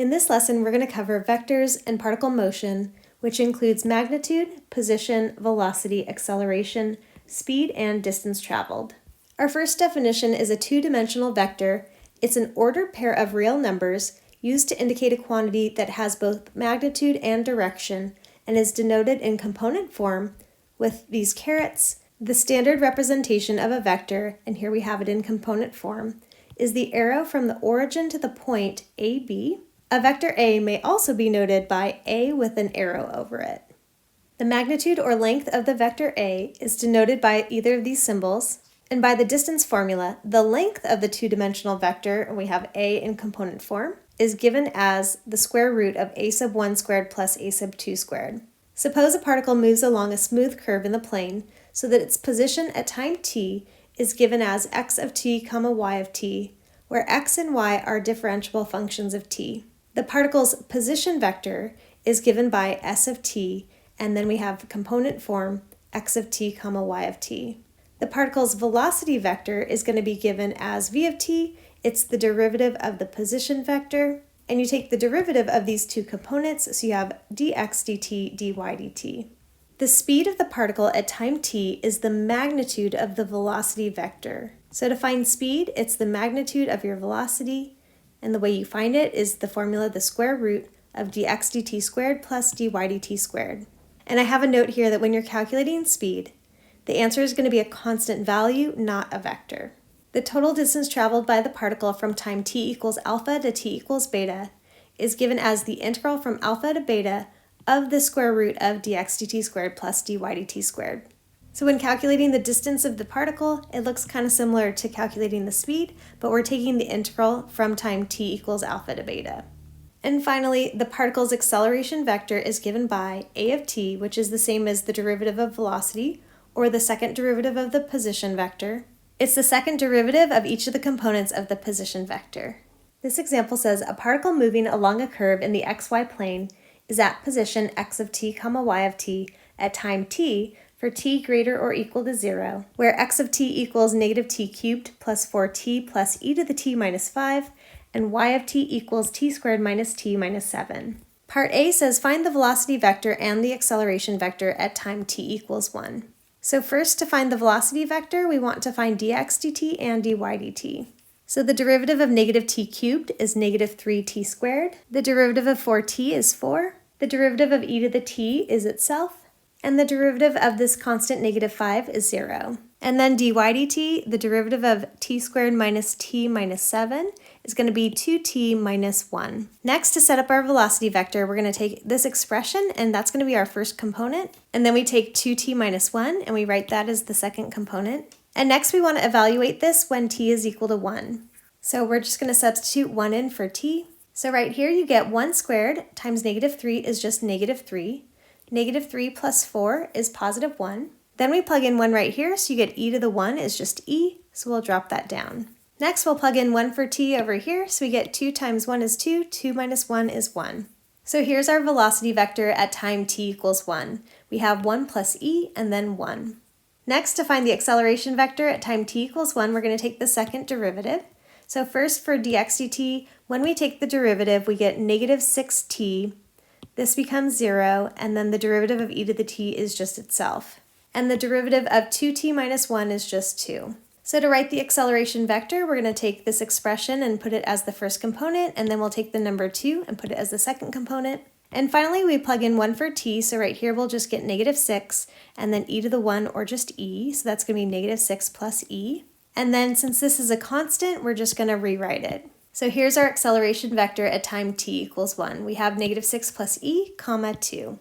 In this lesson, we're going to cover vectors and particle motion, which includes magnitude, position, velocity, acceleration, speed, and distance traveled. Our first definition is a two-dimensional vector. It's an ordered pair of real numbers used to indicate a quantity that has both magnitude and direction and is denoted in component form with these carets. The standard representation of a vector, and here we have it in component form, is the arrow from the origin to the point AB. A vector A may also be noted by A with an arrow over it. The magnitude or length of the vector A is denoted by either of these symbols, and by the distance formula, the length of the two-dimensional vector, and we have A in component form, is given as the square root of a sub 1 squared plus a sub 2 squared. Suppose a particle moves along a smooth curve in the plane so that its position at time t is given as x of t comma y of t, where x and y are differentiable functions of t. The particle's position vector is given by s of t, and then we have component form x of t comma y of t. The particle's velocity vector is going to be given as v of t. It's the derivative of the position vector, and you take the derivative of these two components, so you have dx dt, dy dt. The speed of the particle at time t is the magnitude of the velocity vector. So to find speed, it's the magnitude of your velocity, and the way you find it is the formula, the square root of dx dt squared plus dy dt squared. And I have a note here that when you're calculating speed, the answer is going to be a constant value, not a vector. The total distance traveled by the particle from time t equals alpha to t equals beta is given as the integral from alpha to beta of the square root of dx dt squared plus dy dt squared. So when calculating the distance of the particle, it looks kind of similar to calculating the speed, but we're taking the integral from time t equals alpha to beta. And finally, the particle's acceleration vector is given by a of t, which is the same as the derivative of velocity, or the second derivative of the position vector. It's the second derivative of each of the components of the position vector. This example says a particle moving along a curve in the xy plane is at position x of t comma y of t at time t for t greater or equal to 0, where x of t equals negative t cubed plus 4t plus e to the t minus 5, and y of t equals t squared minus t minus 7. Part A says find the velocity vector and the acceleration vector at time t equals 1. So first, to find the velocity vector, we want to find dx dt and dy dt. So the derivative of negative t cubed is negative 3t squared. The derivative of 4t is 4. The derivative of e to the t is itself. And the derivative of this constant negative 5 is 0. And then dy dt, the derivative of t squared minus t minus 7 is going to be 2t minus 1. Next, to set up our velocity vector, we're going to take this expression, and that's going to be our first component. And then we take 2t minus 1, and we write that as the second component. And next, we want to evaluate this when t is equal to 1. So we're just going to substitute 1 in for t. So right here, you get 1 squared times negative 3 is just negative 3. Negative 3 plus 4 is positive 1. Then we plug in 1 right here, so you get e to the 1 is just e, so we'll drop that down. Next, we'll plug in 1 for t over here, so we get 2 times 1 is 2, 2 minus 1 is 1. So here's our velocity vector at time t equals 1. We have 1 plus e and then 1. Next, to find the acceleration vector at time t equals 1, we're going to take the second derivative. So first for dx dt, when we take the derivative, we get negative 6t. This becomes 0, and then the derivative of e to the t is just itself. And the derivative of 2t minus 1 is just 2. So to write the acceleration vector, we're going to take this expression and put it as the first component, and then we'll take the number 2 and put it as the second component. And finally, we plug in 1 for t, so right here we'll just get negative 6, and then e to the 1, or just e, so that's going to be negative 6 plus e. And then since this is a constant, we're just going to rewrite it. So here's our acceleration vector at time t equals 1. We have negative 6 plus e, comma 2.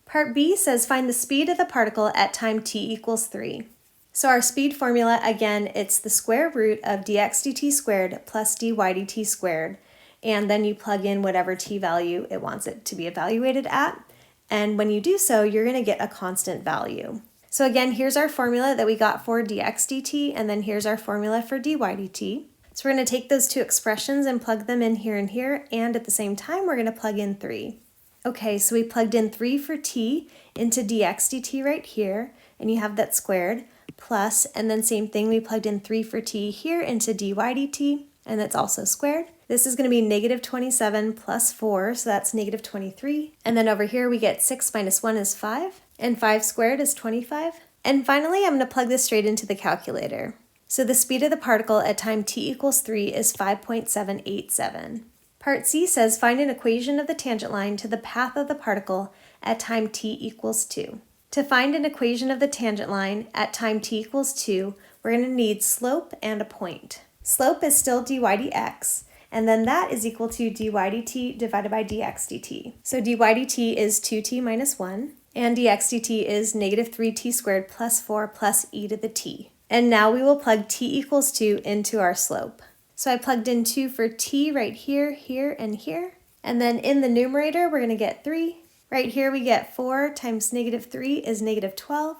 Part B says find the speed of the particle at time t equals 3. So our speed formula, again, it's the square root of dx dt squared plus dy dt squared, and then you plug in whatever t value it wants it to be evaluated at, and when you do so, you're going to get a constant value. So again, here's our formula that we got for dx dt, and then here's our formula for dy dt. So we're going to take those two expressions and plug them in here and here, and at the same time, we're going to plug in 3. Okay, so we plugged in 3 for t into dx dt right here, and you have that squared, plus, and then same thing, we plugged in 3 for t here into dy dt, and that's also squared. This is going to be negative 27 plus 4, so that's negative 23. And then over here we get 6 minus 1 is 5, and 5 squared is 25. And finally, I'm going to plug this straight into the calculator. So the speed of the particle at time t equals 3 is 5.787. Part C says find an equation of the tangent line to the path of the particle at time t equals 2. To find an equation of the tangent line at time t equals 2, we're going to need slope and a point. Slope is still dy dx, and then that is equal to dy dt divided by dx dt. So dy dt is 2t minus 1, and dx dt is negative 3t squared plus 4 plus e to the t. And now we will plug t equals 2 into our slope. So I plugged in 2 for t right here, here, and here. And then in the numerator, we're going to get 3. Right here we get 4 times negative 3 is negative 12.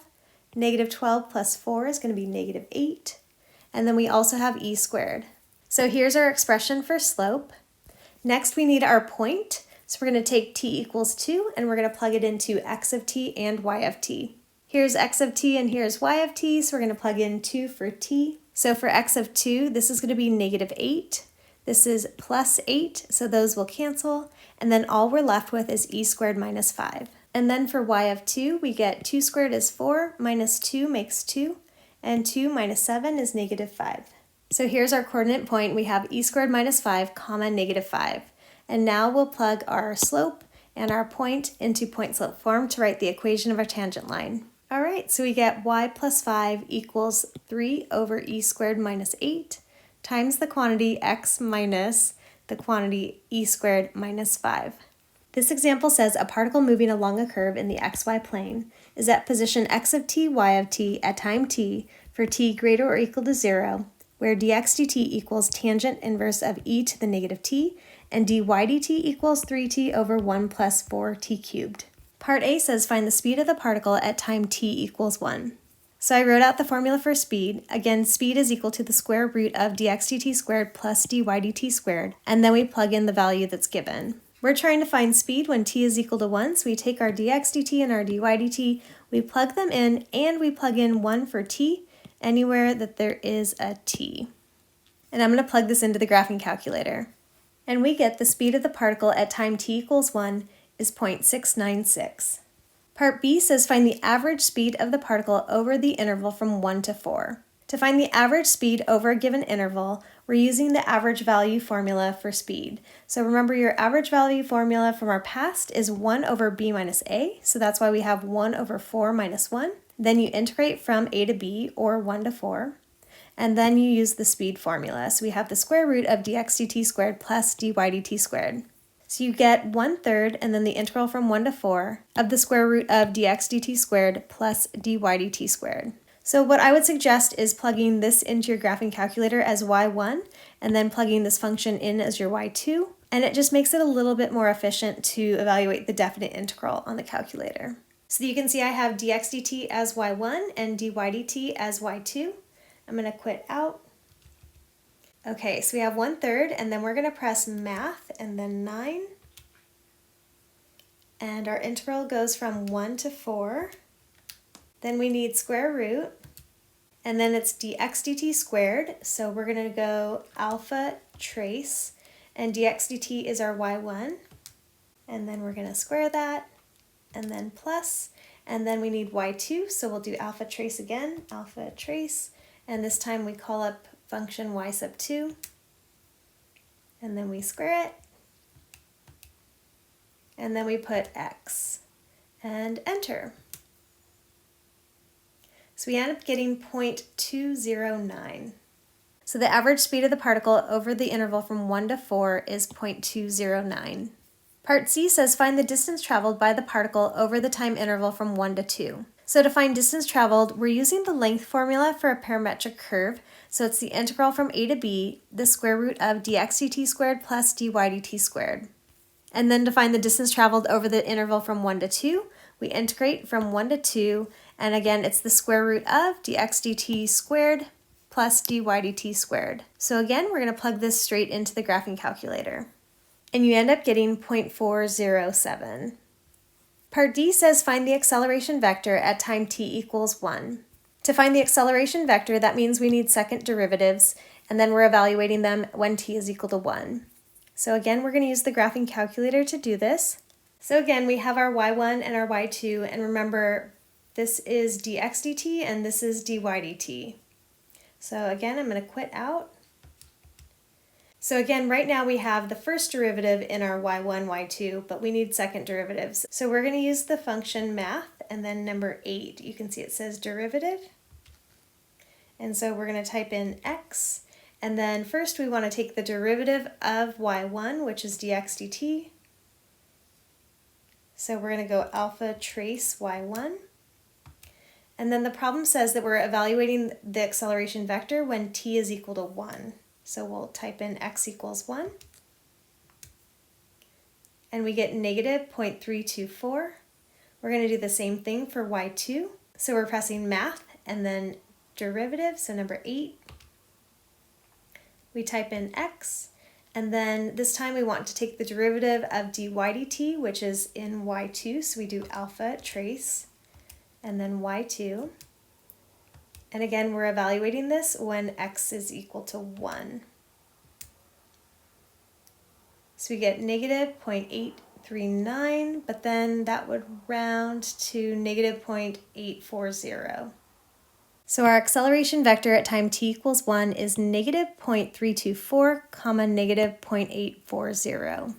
Negative 12 plus 4 is going to be negative 8. And then we also have e squared. So here's our expression for slope. Next we need our point. So we're going to take t equals 2 and we're going to plug it into x of t and y of t. Here's x of t and here's y of t, so we're going to plug in 2 for t. So for x of 2, this is going to be negative 8. This is plus 8, so those will cancel. And then all we're left with is e squared minus 5. And then for y of 2, we get 2 squared is 4, minus 2 makes 2, and 2 minus 7 is negative 5. So here's our coordinate point. We have e squared minus 5, comma negative 5. And now we'll plug our slope and our point into point-slope form to write the equation of our tangent line. All right, so we get y plus 5 equals 3 over e squared minus 8 times the quantity x minus the quantity e squared minus 5. This example says a particle moving along a curve in the xy plane is at position x of t, y of t at time t for t greater or equal to 0, where dx dt equals tangent inverse of e to the negative t, and dy dt equals 3t over 1 plus 4t cubed. Part A says find the speed of the particle at time t equals 1. So I wrote out the formula for speed. Again, speed is equal to the square root of dx dt squared plus dy dt squared, and then we plug in the value that's given. We're trying to find speed when t is equal to 1, so we take our dx dt and our dy dt, we plug them in, and we plug in 1 for t, anywhere that there is a t. And I'm going to plug this into the graphing calculator. And we get the speed of the particle at time t equals 1 is 0.696. Part B says find the average speed of the particle over the interval from 1 to 4. To find the average speed over a given interval, we're using the average value formula for speed. So remember, your average value formula from our past is 1 over b minus a, so that's why we have 1 over 4 minus 1. Then you integrate from a to b, or 1 to 4, and then you use the speed formula. So we have the square root of dx dt squared plus dy dt squared. So you get 1/3 and then the integral from 1 to 4 of the square root of dx dt squared plus dy dt squared. So what I would suggest is plugging this into your graphing calculator as y1 and then plugging this function in as your y2, and it just makes it a little bit more efficient to evaluate the definite integral on the calculator. So you can see I have dx dt as y1 and dy dt as y2. I'm going to quit out. Okay, so we have 1/3, and then we're going to press math and then 9. And our integral goes from 1 to 4. Then we need square root, and then it's dx dt squared, so we're going to go alpha trace, and dx dt is our y1, and then we're going to square that, and then plus, and then we need y2, so we'll do alpha trace again, alpha trace, and this time we call up function y sub 2, and then we square it, and then we put x, and enter. So we end up getting 0.209. So the average speed of the particle over the interval from 1 to 4 is 0.209. Part C says find the distance traveled by the particle over the time interval from 1 to 2. So to find distance traveled, we're using the length formula for a parametric curve. So it's the integral from a to b, the square root of dx dt squared plus dy dt squared. And then to find the distance traveled over the interval from 1 to 2, we integrate from 1 to 2, and again it's the square root of dx dt squared plus dy dt squared. So again, we're going to plug this straight into the graphing calculator. And you end up getting 0.407. Part D says find the acceleration vector at time t equals 1. To find the acceleration vector, that means we need second derivatives, and then we're evaluating them when t is equal to 1. So again, we're going to use the graphing calculator to do this. So again, we have our y1 and our y2, and remember, this is dx dt and this is dy dt. So again, I'm going to quit out. So again, right now we have the first derivative in our y1, y2, but we need second derivatives. So we're going to use the function math, and then number 8. You can see it says derivative. And so we're going to type in x, and then first we want to take the derivative of y1, which is dx dt. So we're going to go alpha trace y1. And then the problem says that we're evaluating the acceleration vector when t is equal to 1. So we'll type in x equals 1. And we get negative 0.324. We're going to do the same thing for y2. So we're pressing math and then derivative, so number 8. We type in x, and then this time we want to take the derivative of dy dt, which is in y2, so we do alpha trace, and then y2. And again, we're evaluating this when x is equal to 1. So we get negative 0.839, but then that would round to negative 0.840. So our acceleration vector at time t equals 1 is negative 0.324, comma negative 0.840.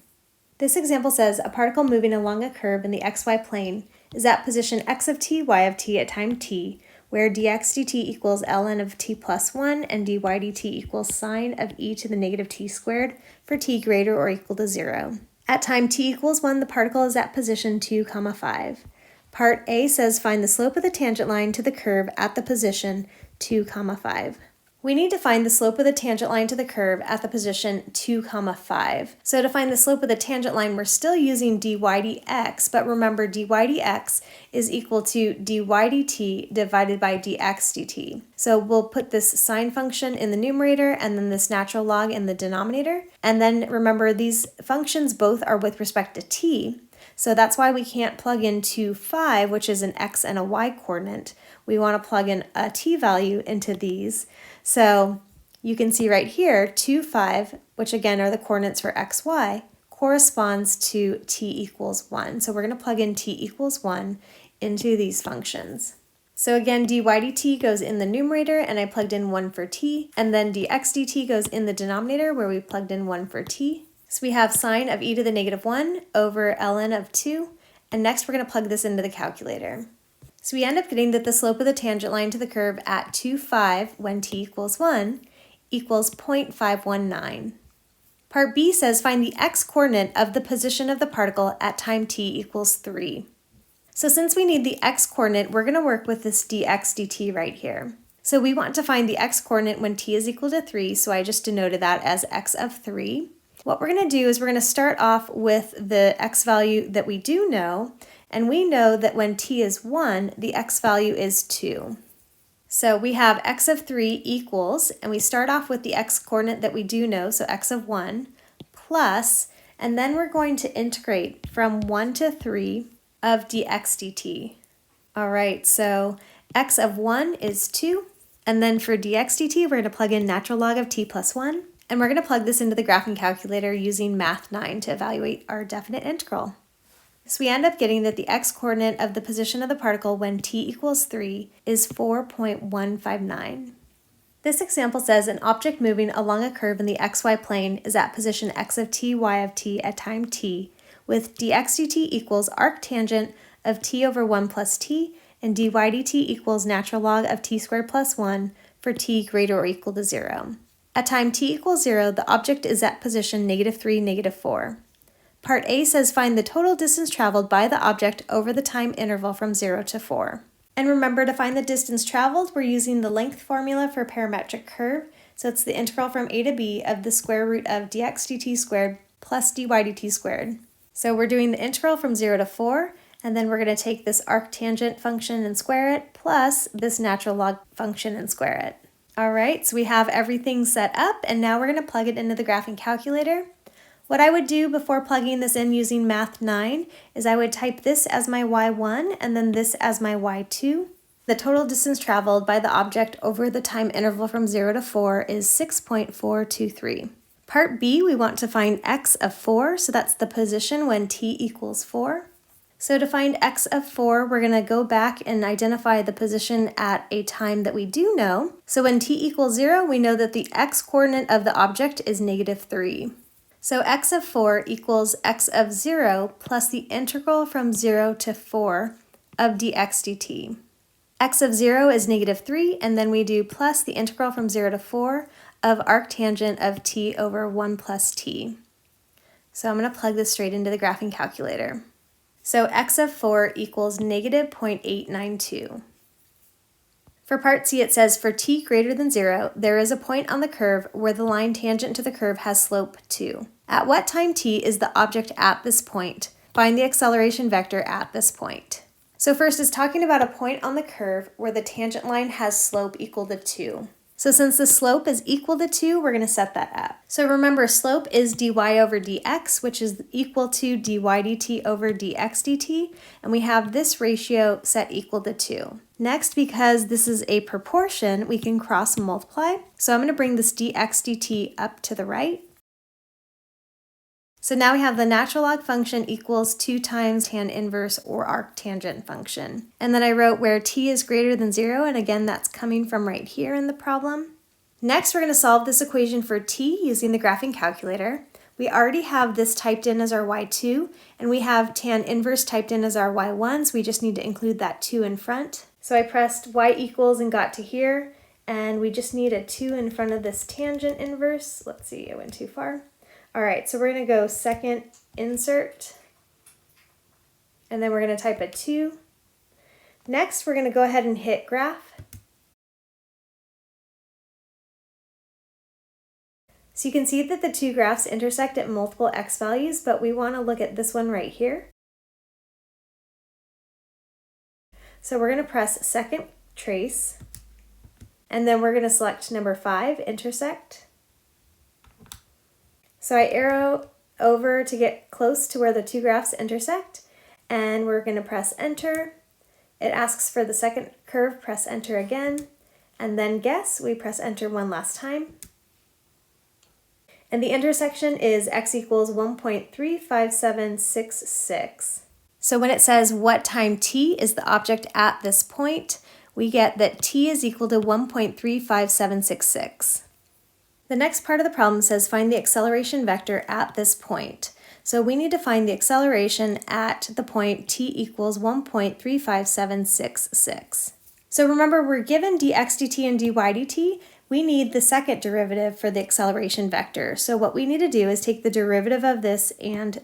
This example says a particle moving along a curve in the xy plane is at position x of t, y of t at time t, where dx dt equals ln of t plus 1 and dy dt equals sine of e to the negative t squared for t greater or equal to 0. At time t equals 1, the particle is at position 2, 5. Part A says find the slope of the tangent line to the curve at the position 2, 5. We need to find the slope of the tangent line to the curve at the position 2, 5. So to find the slope of the tangent line, we're still using dy dx, but remember dy dx is equal to dy dt divided by dx dt. So we'll put this sine function in the numerator and then this natural log in the denominator. And then remember, these functions both are with respect to t. So that's why we can't plug in 2, 5, which is an x and a y coordinate. We want to plug in a t value into these. So you can see right here, 2, 5, which again are the coordinates for x, y, corresponds to t equals 1. So we're going to plug in t equals 1 into these functions. So again, dy dt goes in the numerator, and I plugged in 1 for t, and then dx dt goes in the denominator where we plugged in 1 for t. So we have sine of e to the negative 1 over ln of 2, and next we're going to plug this into the calculator. So we end up getting that the slope of the tangent line to the curve at 2, 5 when t equals 1 equals 0.519. Part B says find the x-coordinate of the position of the particle at time t equals 3. So since we need the x-coordinate, we're going to work with this dx dt right here. So we want to find the x-coordinate when t is equal to 3, so I just denoted that as x of 3. What we're going to do is we're going to start off with the x value that we do know, and we know that when t is 1, the x value is 2. So we have x of 3 equals, and we start off with the x-coordinate that we do know, so x of 1, plus, and then we're going to integrate from 1 to 3 of dx dt. All right, so x of 1 is 2, and then for dx dt, we're going to plug in natural log of t plus 1. And we're going to plug this into the graphing calculator using Math 9 to evaluate our definite integral. So we end up getting that the x-coordinate of the position of the particle when t equals 3 is 4.159. This example says an object moving along a curve in the xy plane is at position x of t, y of t at time t, with dx dt equals arctangent of t over 1 plus t, and dy dt equals natural log of t squared plus 1 for t greater or equal to 0. At time t equals 0, the object is at position -3, -4. Part A says find the total distance traveled by the object over the time interval from 0 to 4. And remember, to find the distance traveled, we're using the length formula for parametric curve. So it's the integral from a to b of the square root of dx dt squared plus dy dt squared. So we're doing the integral from 0 to 4, and then we're going to take this arctangent function and square it, plus this natural log function and square it. All right, so we have everything set up, and now we're going to plug it into the graphing calculator. What I would do before plugging this in using Math 9 is I would type this as my y1 and then this as my y2. The total distance traveled by the object over the time interval from 0 to 4 is 6.423. Part B, we want to find x of 4, so that's the position when t equals 4. So to find x of 4, we're going to go back and identify the position at a time that we do know. So when t equals 0, we know that the x-coordinate of the object is -3. So x of 4 equals x of 0 plus the integral from 0 to 4 of dx dt. X of 0 is -3, and then we do plus the integral from 0 to 4 of arctangent of t over 1 plus t. So I'm going to plug this straight into the graphing calculator. So x of 4 equals -0.892. For part C, it says for t greater than 0, there is a point on the curve where the line tangent to the curve has slope 2. At what time t is the object at this point? Find the acceleration vector at this point. So first, it's talking about a point on the curve where the tangent line has slope equal to 2. So since the slope is equal to 2, we're going to set that up. So remember, slope is dy over dx, which is equal to dy dt over dx dt, and we have this ratio set equal to 2. Next, because this is a proportion, we can cross multiply. So I'm going to bring this dx dt up to the right. So now we have the natural log function equals 2 times tan inverse or arctangent function. And then I wrote where t is greater than 0, and again that's coming from right here in the problem. Next, we're going to solve this equation for t using the graphing calculator. We already have this typed in as our y2, and we have tan inverse typed in as our y1, so we just need to include that 2 in front. So I pressed y equals and got to here, and we just need a 2 in front of this tangent inverse. Let's see, I went too far. All right, so we're going to go second insert, and then we're going to type a 2. Next, we're going to go ahead and hit graph. So you can see that the two graphs intersect at multiple x values, but we want to look at this one right here. So we're going to press second trace, and then we're going to select number 5, intersect. So I arrow over to get close to where the two graphs intersect, and we're going to press enter. It asks for the second curve, press enter again, and then guess, we press enter one last time. And the intersection is x equals 1.35766. So when it says what time t is the object at this point, we get that t is equal to 1.35766. The next part of the problem says find the acceleration vector at this point. So we need to find the acceleration at the point t equals 1.35766. So remember, we're given dx dt and dy dt. We need the second derivative for the acceleration vector. So what we need to do is take the derivative of this, and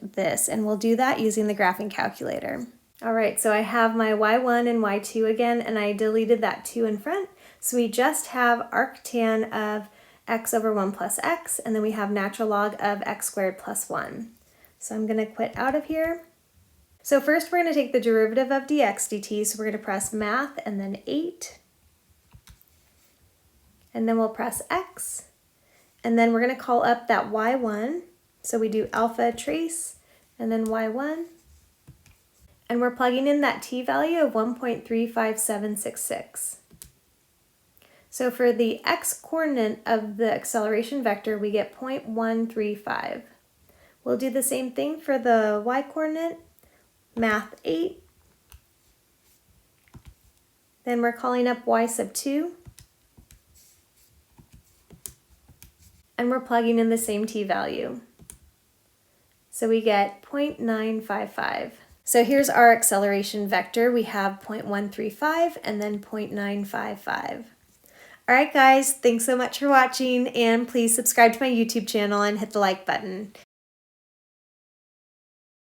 we'll do that using the graphing calculator. All right, so I have my y1 and y2 again, and I deleted that 2 in front. So we just have arctan of x over 1 plus x, and then we have natural log of x squared plus 1. So I'm going to quit out of here. So first we're going to take the derivative of dx dt, so we're going to press math and then 8. And then we'll press x, and then we're going to call up that y1. So we do alpha trace, and then y1. And we're plugging in that t value of 1.35766. So for the x-coordinate of the acceleration vector, we get 0.135. We'll do the same thing for the y-coordinate, math 8. Then we're calling up y sub 2. And we're plugging in the same t value. So we get 0.955. So here's our acceleration vector. We have 0.135 and then 0.955. All right, guys, thanks so much for watching, and please subscribe to my YouTube channel and hit the like button.